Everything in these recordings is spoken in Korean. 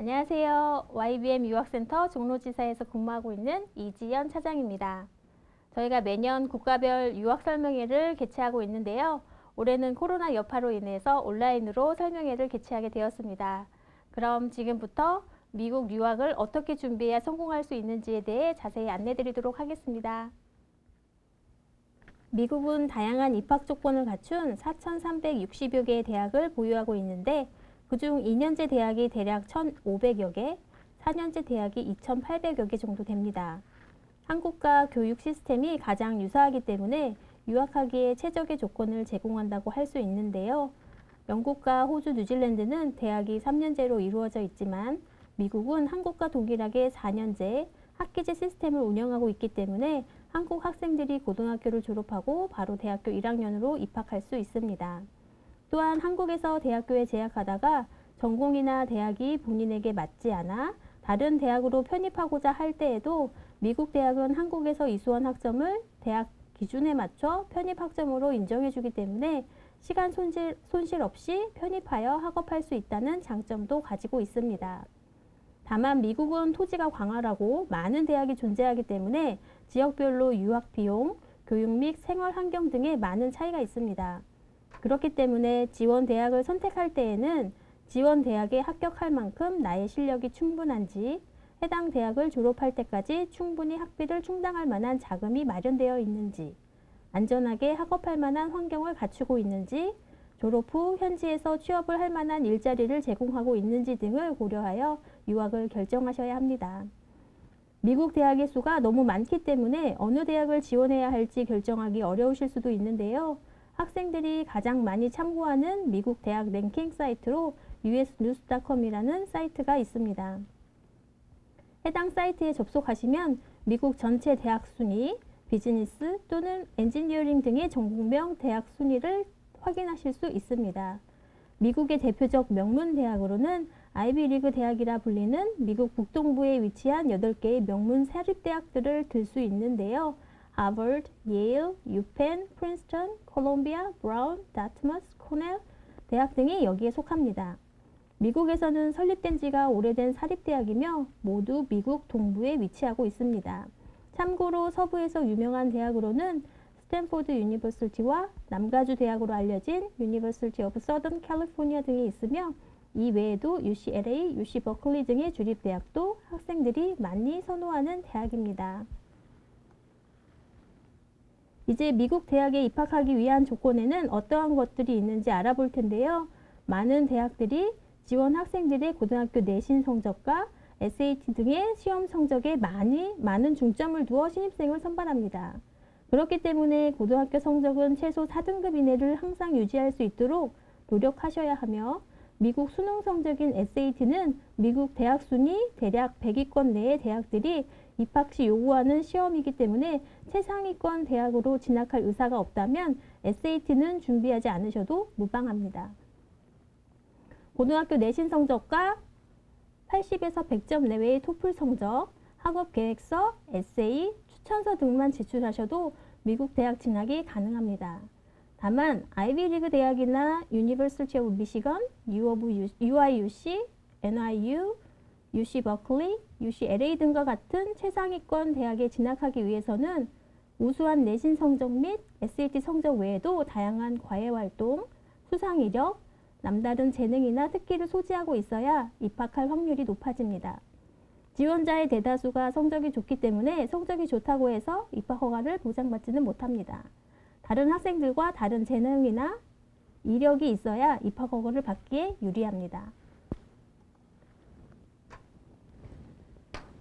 안녕하세요. YBM 유학센터 종로지사에서 근무하고 있는 이지연 차장입니다. 저희가 매년 국가별 유학 설명회를 개최하고 있는데요. 올해는 코로나 여파로 인해서 온라인으로 설명회를 개최하게 되었습니다. 그럼 지금부터 미국 유학을 어떻게 준비해야 성공할 수 있는지에 대해 자세히 안내드리도록 하겠습니다. 미국은 다양한 입학 조건을 갖춘 4,360여 개의 대학을 보유하고 있는데 그중 2년제 대학이 대략 1,500여 개, 4년제 대학이 2,800여 개 정도 됩니다. 한국과 교육 시스템이 가장 유사하기 때문에 유학하기에 최적의 조건을 제공한다고 할 수 있는데요. 영국과 호주, 뉴질랜드는 대학이 3년제로 이루어져 있지만 미국은 한국과 동일하게 4년제 학기제 시스템을 운영하고 있기 때문에 한국 학생들이 고등학교를 졸업하고 바로 대학교 1학년으로 입학할 수 있습니다. 또한 한국에서 대학교에 재학하다가 전공이나 대학이 본인에게 맞지 않아 다른 대학으로 편입하고자 할 때에도 미국 대학은 한국에서 이수한 학점을 대학 기준에 맞춰 편입 학점으로 인정해주기 때문에 시간 손실 없이 편입하여 학업할 수 있다는 장점도 가지고 있습니다. 다만 미국은 토지가 광활하고 많은 대학이 존재하기 때문에 지역별로 유학 비용, 교육 및 생활 환경 등의 많은 차이가 있습니다. 그렇기 때문에 지원 대학을 선택할 때에는 지원 대학에 합격할 만큼 나의 실력이 충분한지, 해당 대학을 졸업할 때까지 충분히 학비를 충당할 만한 자금이 마련되어 있는지, 안전하게 학업할 만한 환경을 갖추고 있는지, 졸업 후 현지에서 취업을 할 만한 일자리를 제공하고 있는지 등을 고려하여 유학을 결정하셔야 합니다. 미국 대학의 수가 너무 많기 때문에 어느 대학을 지원해야 할지 결정하기 어려우실 수도 있는데요. 학생들이 가장 많이 참고하는 미국 대학 랭킹 사이트로 usnews.com이라는 사이트가 있습니다. 해당 사이트에 접속하시면 미국 전체 대학 순위, 비즈니스 또는 엔지니어링 등의 전공명 대학 순위를 확인하실 수 있습니다. 미국의 대표적 명문 대학으로는 아이비리그 대학이라 불리는 미국 북동부에 위치한 8개의 명문 사립대학들을 들 수 있는데요. 하버드, 예일, 유펜, 프린스턴, 콜롬비아, 브라운, 다트머스, 코넬 대학 등이 여기에 속합니다. 미국에서는 설립된 지가 오래된 사립대학이며 모두 미국 동부에 위치하고 있습니다. 참고로 서부에서 유명한 대학으로는 스탠포드 유니버시티와 남가주 대학으로 알려진 유니버시티 오브 서던 캘리포니아 등이 있으며 이 외에도 UCLA, UC 버클리 등의 주립대학도 학생들이 많이 선호하는 대학입니다. 이제 미국 대학에 입학하기 위한 조건에는 어떠한 것들이 있는지 알아볼 텐데요. 많은 대학들이 지원 학생들의 고등학교 내신 성적과 SAT 등의 시험 성적에 많은 중점을 두어 신입생을 선발합니다. 그렇기 때문에 고등학교 성적은 최소 4등급 이내를 항상 유지할 수 있도록 노력하셔야 하며 미국 수능 성적인 SAT는 미국 대학 순위 대략 100위권 내의 대학들이 입학 시 요구하는 시험이기 때문에 최상위권 대학으로 진학할 의사가 없다면 SAT는 준비하지 않으셔도 무방합니다. 고등학교 내신 성적과 80에서 100점 내외의 토플 성적, 학업 계획서, 에세이, 추천서 등만 제출하셔도 미국 대학 진학이 가능합니다. 다만 아이비리그 대학이나 유니버시티 오브 미시건, UIUC, NIU, UC 버클리, UCLA 등과 같은 최상위권 대학에 진학하기 위해서는 우수한 내신 성적 및 SAT 성적 외에도 다양한 과외활동, 수상 이력, 남다른 재능이나 특기를 소지하고 있어야 입학할 확률이 높아집니다. 지원자의 대다수가 성적이 좋기 때문에 성적이 좋다고 해서 입학 허가를 보장받지는 못합니다. 다른 학생들과 다른 재능이나 이력이 있어야 입학 허가를 받기에 유리합니다.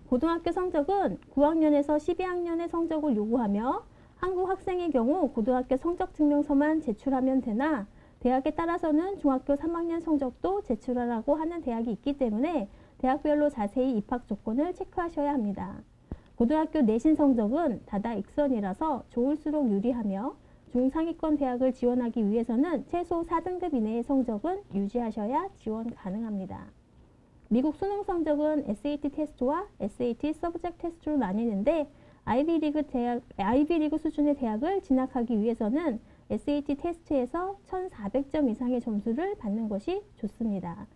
고등학교 성적은 9학년에서 12학년의 성적을 요구하며 한국 학생의 경우 고등학교 성적 증명서만 제출하면 되나 대학에 따라서는 중학교 3학년 성적도 제출하라고 하는 대학이 있기 때문에 대학별로 자세히 입학 조건을 체크하셔야 합니다. 고등학교 내신 성적은 다다익선이라서 좋을수록 유리하며 중상위권 대학을 지원하기 위해서는 최소 4등급 이내의 성적은 유지하셔야 지원 가능합니다. 미국 수능 성적은 SAT 테스트와 SAT 서브젝트 테스트로 나뉘는데 아이비리그 수준의 대학을 진학하기 위해서는 SAT 테스트에서 1,400점 이상의 점수를 받는 것이 좋습니다.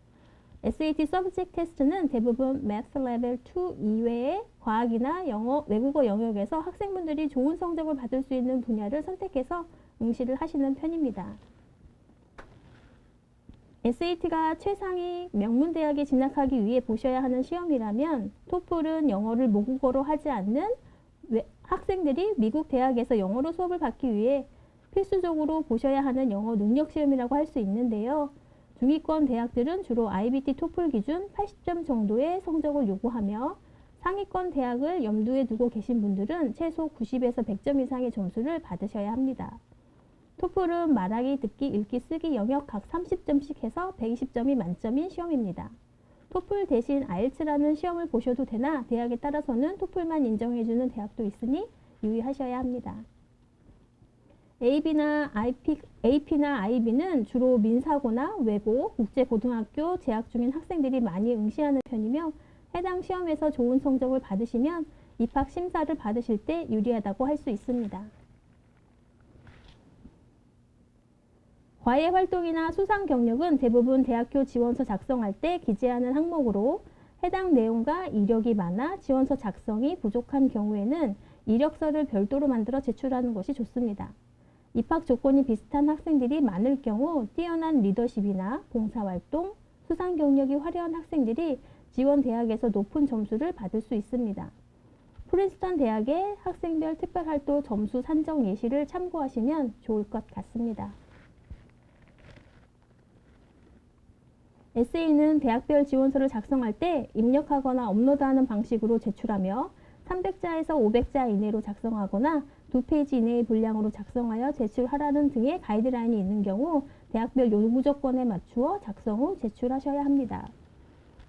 SAT 서브젝트 테스트는 대부분 Math 레벨 2 이외의 과학이나 영어, 외국어 영역에서 학생분들이 좋은 성적을 받을 수 있는 분야를 선택해서 응시를 하시는 편입니다. SAT가 최상위 명문대학에 진학하기 위해 보셔야 하는 시험이라면 토플은 영어를 모국어로 하지 않는 학생들이 미국 대학에서 영어로 수업을 받기 위해 필수적으로 보셔야 하는 영어 능력 시험이라고 할 수 있는데요. 중위권 대학들은 주로 IBT 토플 기준 80점 정도의 성적을 요구하며 상위권 대학을 염두에 두고 계신 분들은 최소 90에서 100점 이상의 점수를 받으셔야 합니다. 토플은 말하기, 듣기, 읽기, 쓰기 영역 각 30점씩 해서 120점이 만점인 시험입니다. 토플 대신 IELTS라는 시험을 보셔도 되나 대학에 따라서는 토플만 인정해주는 대학도 있으니 유의하셔야 합니다. AP나 IB는 주로 민사고나 외고, 국제고등학교 재학 중인 학생들이 많이 응시하는 편이며 해당 시험에서 좋은 성적을 받으시면 입학 심사를 받으실 때 유리하다고 할 수 있습니다. 과외 활동이나 수상 경력은 대부분 대학교 지원서 작성할 때 기재하는 항목으로 해당 내용과 이력이 많아 지원서 작성이 부족한 경우에는 이력서를 별도로 만들어 제출하는 것이 좋습니다. 입학 조건이 비슷한 학생들이 많을 경우 뛰어난 리더십이나 봉사활동, 수상 경력이 화려한 학생들이 지원 대학에서 높은 점수를 받을 수 있습니다. 프린스턴 대학의 학생별 특별활동 점수 산정 예시를 참고하시면 좋을 것 같습니다. 에세이는 대학별 지원서를 작성할 때 입력하거나 업로드하는 방식으로 제출하며 300자에서 500자 이내로 작성하거나 2페이지 이내의 분량으로 작성하여 제출하라는 등의 가이드라인이 있는 경우 대학별 요구 조건에 맞추어 작성 후 제출하셔야 합니다.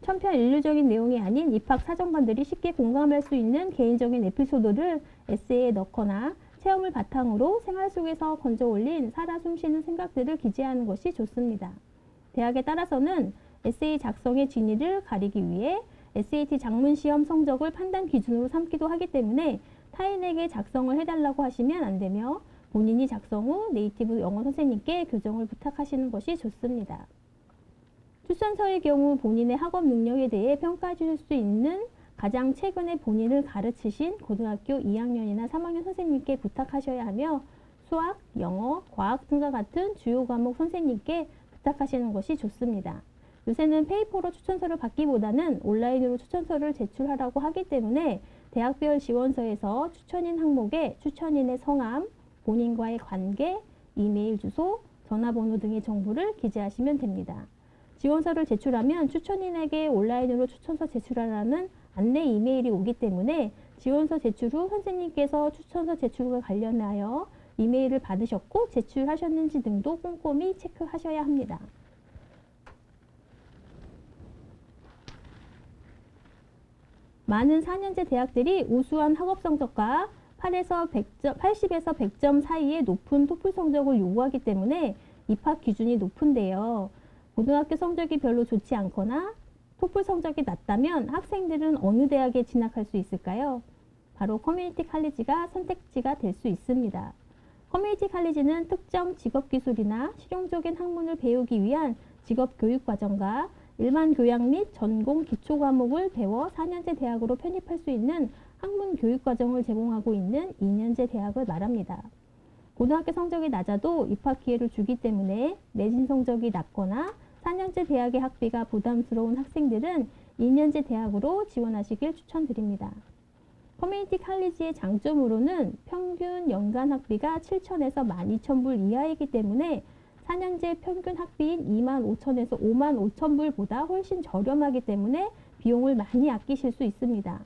천편일률적인 내용이 아닌 입학 사정관들이 쉽게 공감할 수 있는 개인적인 에피소드를 에세이에 넣거나 체험을 바탕으로 생활 속에서 건져 올린 살아 숨쉬는 생각들을 기재하는 것이 좋습니다. 대학에 따라서는 에세이 작성의 진위를 가리기 위해 SAT 작문시험 성적을 판단 기준으로 삼기도 하기 때문에 타인에게 작성을 해달라고 하시면 안 되며 본인이 작성 후 네이티브 영어 선생님께 교정을 부탁하시는 것이 좋습니다. 추천서의 경우 본인의 학업 능력에 대해 평가해 주실 수 있는 가장 최근에 본인을 가르치신 고등학교 2학년이나 3학년 선생님께 부탁하셔야 하며 수학, 영어, 과학 등과 같은 주요 과목 선생님께 부탁하시는 것이 좋습니다. 요새는 페이퍼로 추천서를 받기보다는 온라인으로 추천서를 제출하라고 하기 때문에 대학별 지원서에서 추천인 항목에 추천인의 성함, 본인과의 관계, 이메일 주소, 전화번호 등의 정보를 기재하시면 됩니다. 지원서를 제출하면 추천인에게 온라인으로 추천서 제출하라는 안내 이메일이 오기 때문에 지원서 제출 후 선생님께서 추천서 제출과 관련하여 이메일을 받으셨고 제출하셨는지 등도 꼼꼼히 체크하셔야 합니다. 많은 4년제 대학들이 우수한 학업 성적과 80에서 100점 사이의 높은 토플 성적을 요구하기 때문에 입학 기준이 높은데요. 고등학교 성적이 별로 좋지 않거나 토플 성적이 낮다면 학생들은 어느 대학에 진학할 수 있을까요? 바로 커뮤니티 칼리지가 선택지가 될 수 있습니다. 커뮤니티 칼리지는 특정 직업 기술이나 실용적인 학문을 배우기 위한 직업 교육 과정과 일반 교양 및 전공 기초 과목을 배워 4년제 대학으로 편입할 수 있는 학문 교육 과정을 제공하고 있는 2년제 대학을 말합니다. 고등학교 성적이 낮아도 입학 기회를 주기 때문에 내신 성적이 낮거나 4년제 대학의 학비가 부담스러운 학생들은 2년제 대학으로 지원하시길 추천드립니다. 커뮤니티 칼리지의 장점으로는 평균 연간 학비가 7,000에서 12,000불 이하이기 때문에 4년제 평균 학비인 25,000에서 55,000불보다 훨씬 저렴하기 때문에 비용을 많이 아끼실 수 있습니다.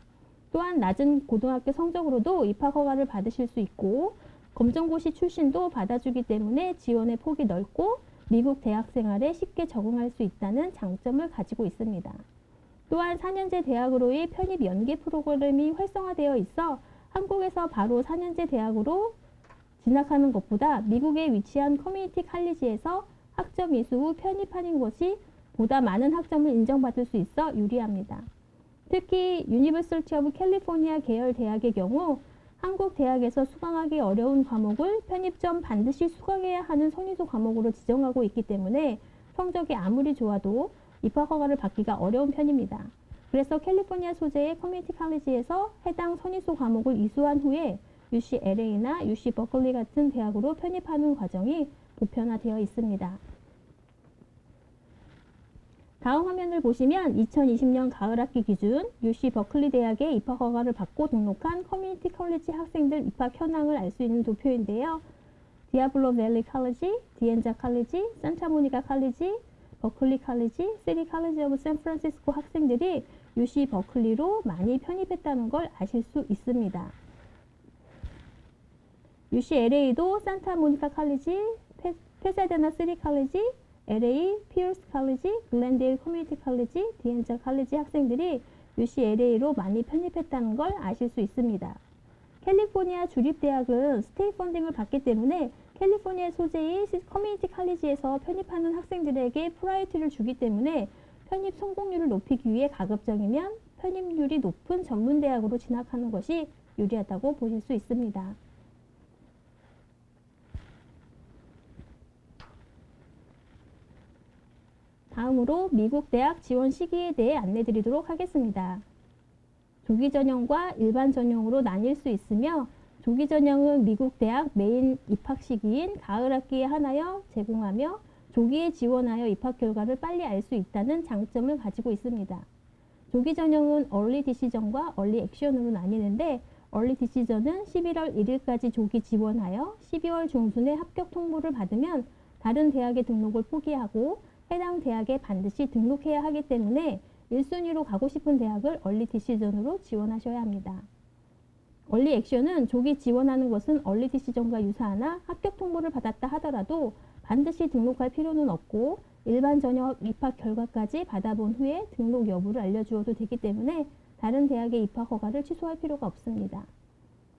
또한 낮은 고등학교 성적으로도 입학 허가를 받으실 수 있고 검정고시 출신도 받아주기 때문에 지원의 폭이 넓고 미국 대학 생활에 쉽게 적응할 수 있다는 장점을 가지고 있습니다. 또한 4년제 대학으로의 편입 연계 프로그램이 활성화되어 있어 한국에서 바로 4년제 대학으로 진학하는 것보다 미국에 위치한 커뮤니티 칼리지에서 학점 이수 후 편입하는 것이 보다 많은 학점을 인정받을 수 있어 유리합니다. 특히 유니버시티 오브 캘리포니아 계열 대학의 경우 한국 대학에서 수강하기 어려운 과목을 편입 전 반드시 수강해야 하는 선의소 과목으로 지정하고 있기 때문에 성적이 아무리 좋아도 입학 허가를 받기가 어려운 편입니다. 그래서 캘리포니아 소재의 커뮤니티 칼리지에서 해당 선입소 과목을 이수한 후에 UCLA나 UC 버클리 같은 대학으로 편입하는 과정이 보편화되어 있습니다. 다음 화면을 보시면 2020년 가을 학기 기준 UC 버클리 대학의 입학 허가를 받고 등록한 커뮤니티 컬리지 학생들 입학 현황을 알 수 있는 도표인데요. 디아블로 밸리 칼리지, 디엔자 칼리지, 산타모니카 칼리지, 버클리 칼리지, 시티 칼리지 오브 샌프란시스코 학생들이 UC 버클리로 많이 편입했다는 걸 아실 수 있습니다. UCLA도 산타모니카 칼리지, 페사데나 시티 칼리지, LA, 피어스 칼리지, 글렌데일 커뮤니티 칼리지, 디엔자 칼리지 학생들이 UCLA로 많이 편입했다는 걸 아실 수 있습니다. 캘리포니아 주립대학은 스테이트 펀딩을 받기 때문에 캘리포니아 소재의 커뮤니티 칼리지에서 편입하는 학생들에게 프라이어티를 주기 때문에 편입 성공률을 높이기 위해 가급적이면 편입률이 높은 전문대학으로 진학하는 것이 유리하다고 보실 수 있습니다. 다음으로 미국 대학 지원 시기에 대해 안내드리도록 하겠습니다. 조기 전형과 일반 전형으로 나뉠 수 있으며 조기 전형은 미국 대학 메인 입학 시기인 가을 학기에 한하여 제공하며 조기에 지원하여 입학 결과를 빨리 알 수 있다는 장점을 가지고 있습니다. 조기 전형은 얼리 디시전과 얼리 액션으로 나뉘는데 얼리 디시전은 11월 1일까지 조기 지원하여 12월 중순에 합격 통보를 받으면 다른 대학의 등록을 포기하고 해당 대학에 반드시 등록해야 하기 때문에 1순위로 가고 싶은 대학을 얼리 디시전으로 지원하셔야 합니다. 얼리 액션은 조기 지원하는 것은 얼리 디시전과 유사하나 합격 통보를 받았다 하더라도 반드시 등록할 필요는 없고 일반 전형 입학 결과까지 받아본 후에 등록 여부를 알려주어도 되기 때문에 다른 대학의 입학 허가를 취소할 필요가 없습니다.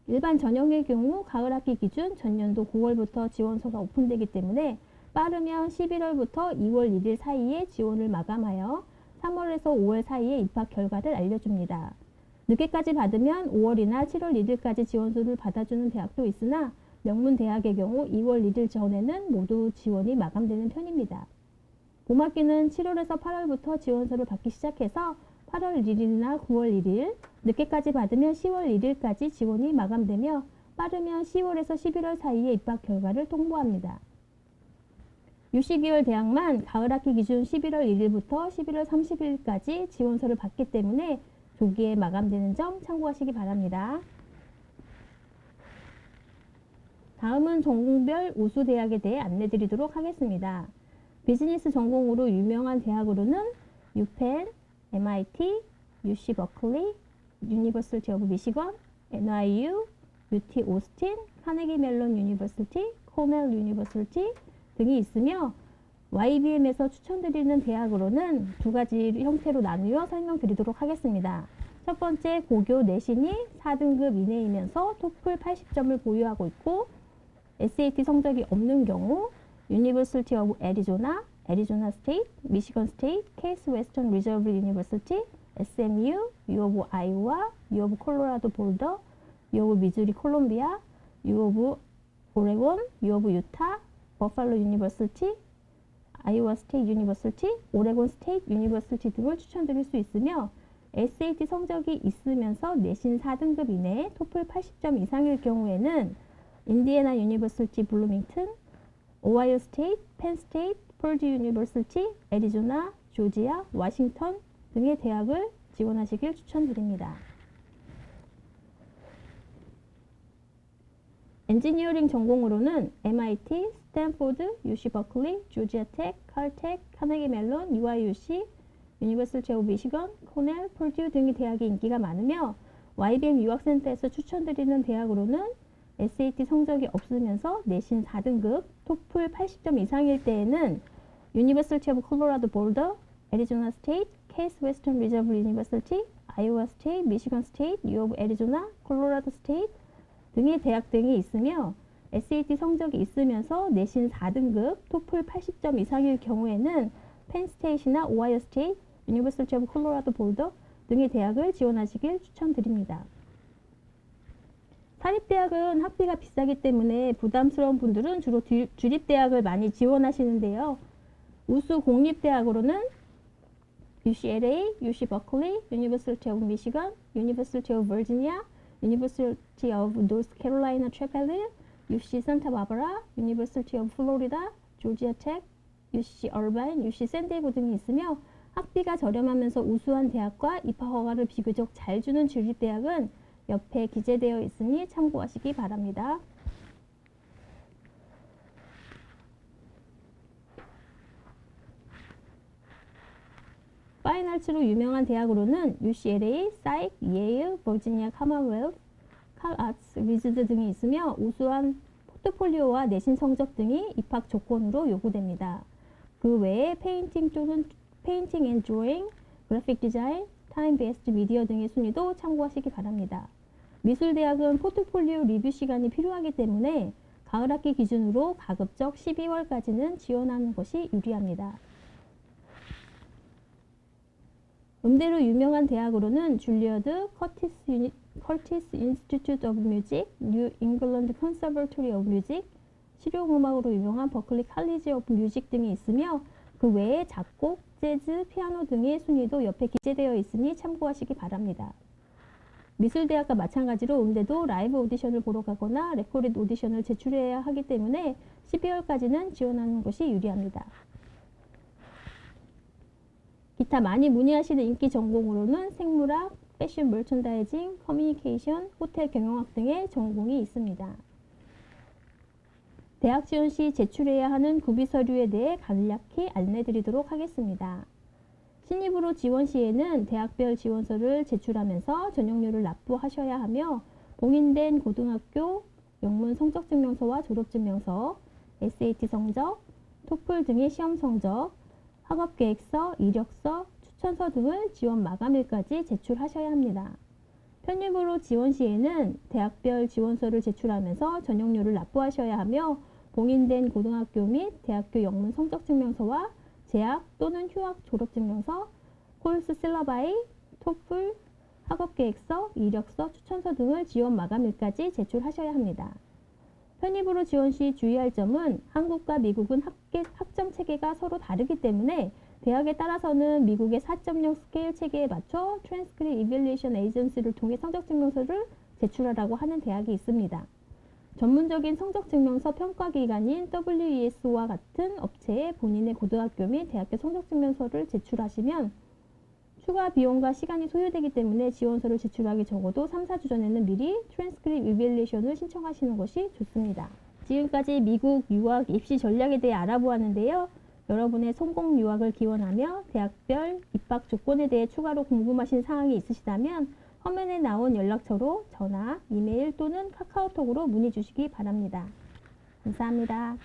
일반 전형의 경우 가을 학기 기준 전년도 9월부터 지원서가 오픈되기 때문에 빠르면 11월부터 2월 1일 사이에 지원을 마감하여 3월에서 5월 사이에 입학 결과를 알려줍니다. 늦게까지 받으면 5월이나 7월 1일까지 지원서를 받아주는 대학도 있으나 명문 대학의 경우 2월 1일 전에는 모두 지원이 마감되는 편입니다. 봄학기는 7월에서 8월부터 지원서를 받기 시작해서 8월 1일이나 9월 1일, 늦게까지 받으면 10월 1일까지 지원이 마감되며 빠르면 10월에서 11월 사이에 입학 결과를 통보합니다. UC계열 대학만 가을 학기 기준 11월 1일부터 11월 30일까지 지원서를 받기 때문에 조기에 마감되는 점 참고하시기 바랍니다. 다음은 전공별 우수 대학에 대해 안내드리도록 하겠습니다. 비즈니스 전공으로 유명한 대학으로는 UPenn, MIT, UC 버클리, 유니버시티 오브 미시건, NYU, UT 오스틴, 카네기 멜론 유니버시티, 코넬 유니버시티 등이 있으며 YBM에서 추천드리는 대학으로는 두 가지 형태로 나누어 설명드리도록 하겠습니다. 첫 번째, 고교 내신이 4등급 이내이면서 토플 80점을 보유하고 있고 SAT 성적이 없는 경우 유니버시티 오브 애리조나, 애리조나 스테이트, 미시건 스테이트, 케이스 웨스턴 리저브 유니버시티, SMU, U 오브 아이오와, U 오브 콜로라도 볼더, U 오브 미주리 콜롬비아, U 오브 오레곤, U 오브 유타, 버팔로 유니버시티, 아이오와 스테이트 유니버시티, 오레곤 스테이트 유니버시티 등을 추천드릴 수 있으며 SAT 성적이 있으면서 내신 4등급 이내에 토플 80점 이상일 경우에는 인디애나 유니버시티 블루밍턴, 오하이오 스테이트, 펜 스테이트, 폴드 유니버시티, 애리조나, 조지아, 워싱턴 등의 대학을 지원하시길 추천드립니다. 엔지니어링 전공으로는 MIT, 스탠포드, UC 버클리, 조지아 텍, 칼텍, 카네기 멜론, UIUC, 유니버시티 오브 미시건, 코넬, 폴듀 등의 대학이 인기가 많으며 YBM 유학센터에서 추천드리는 대학으로는 SAT 성적이 없으면서 내신 4등급, 토플 80점 이상일 때에는 유니버시티 오브 콜로라도 볼더, 애리조나 스테이트, 케이스 웨스턴 리저브 유니버시티, 아이오와 스테이트, 미시건 스테이트, U 오브 애리조나, 콜로라도 스테이트 등의 대학 등이 있으며 SAT 성적이 있으면서 내신 4등급, 토플 80점 이상일 경우에는 펜스테이트나 오하이오 스테이트, 유니버시티 오브 콜로라도 볼더 등의 대학을 지원하시길 추천드립니다. 사립대학은 학비가 비싸기 때문에 부담스러운 분들은 주로 주립대학을 많이 지원하시는데요. 우수 공립대학으로는 UCLA, UC Berkeley, University of Michigan, University of Virginia, University of North Carolina Chapel Hill, UC Santa Barbara, University of Florida, Georgia Tech, UC Irvine, UC 샌디에고 등이 있으며 학비가 저렴하면서 우수한 대학과 입학 허가를 비교적 잘 주는 주립대학은 옆에 기재되어 있으니 참고하시기 바랍니다. 파인아츠로 유명한 대학으로는 UCLA, 사이크, 예일, 버지니아 커먼웰스, 칼아츠, 리즈드 등이 있으며 우수한 포트폴리오와 내신 성적 등이 입학 조건으로 요구됩니다. 그 외에 페인팅 앤 드로잉, 그래픽 디자인, 타임 베스트 미디어 등의 순위도 참고하시기 바랍니다. 미술대학은 포트폴리오 리뷰 시간이 필요하기 때문에 가을 학기 기준으로 가급적 12월까지는 지원하는 것이 유리합니다. 음대로 유명한 대학으로는 줄리어드, 커티스 인스티튜트 오브 뮤직, 뉴 잉글랜드 컨서버토리 오브 뮤직, 실용음악으로 유명한 버클리 칼리지 오브 뮤직 등이 있으며 그 외에 작곡, 재즈, 피아노 등의 순위도 옆에 기재되어 있으니 참고하시기 바랍니다. 미술대학과 마찬가지로 음대도 라이브 오디션을 보러 가거나 레코드 오디션을 제출해야 하기 때문에 12월까지는 지원하는 것이 유리합니다. 기타 많이 문의하시는 인기 전공으로는 생물학, 패션 머천다이징, 커뮤니케이션, 호텔 경영학 등의 전공이 있습니다. 대학 지원 시 제출해야 하는 구비 서류에 대해 간략히 안내드리도록 하겠습니다. 신입으로 지원 시에는 대학별 지원서를 제출하면서 전형료를 납부하셔야 하며 봉인된 고등학교 영문 성적증명서와 졸업증명서, SAT 성적, 토플 등의 시험 성적, 학업계획서, 이력서, 추천서 등을 지원 마감일까지 제출하셔야 합니다. 편입으로 지원 시에는 대학별 지원서를 제출하면서 전형료를 납부하셔야 하며 봉인된 고등학교 및 대학교 영문 성적증명서와 재학 또는 휴학 졸업증명서, 코र्स 실러바이, 토플, 학업계획서, 이력서, 추천서 등을 지원 마감일까지 제출하셔야 합니다. 편입으로 지원 시 주의할 점은 한국과 미국은 학점 체계가 서로 다르기 때문에 대학에 따라서는 미국의 4.0 스케일 체계에 맞춰 트랜스크립트 이밸리에이션 에이전시를 통해 성적증명서를 제출하라고 하는 대학이 있습니다. 전문적인 성적증명서 평가기관인 WES와 같은 업체에 본인의 고등학교 및 대학교 성적증명서를 제출하시면 추가 비용과 시간이 소요되기 때문에 지원서를 제출하기 적어도 3, 4주 전에는 미리 트랜스크립트 이밸리에이션을 신청하시는 것이 좋습니다. 지금까지 미국 유학 입시 전략에 대해 알아보았는데요. 여러분의 성공 유학을 기원하며 대학별 입학 조건에 대해 추가로 궁금하신 사항이 있으시다면 화면에 나온 연락처로 전화, 이메일 또는 카카오톡으로 문의 주시기 바랍니다. 감사합니다.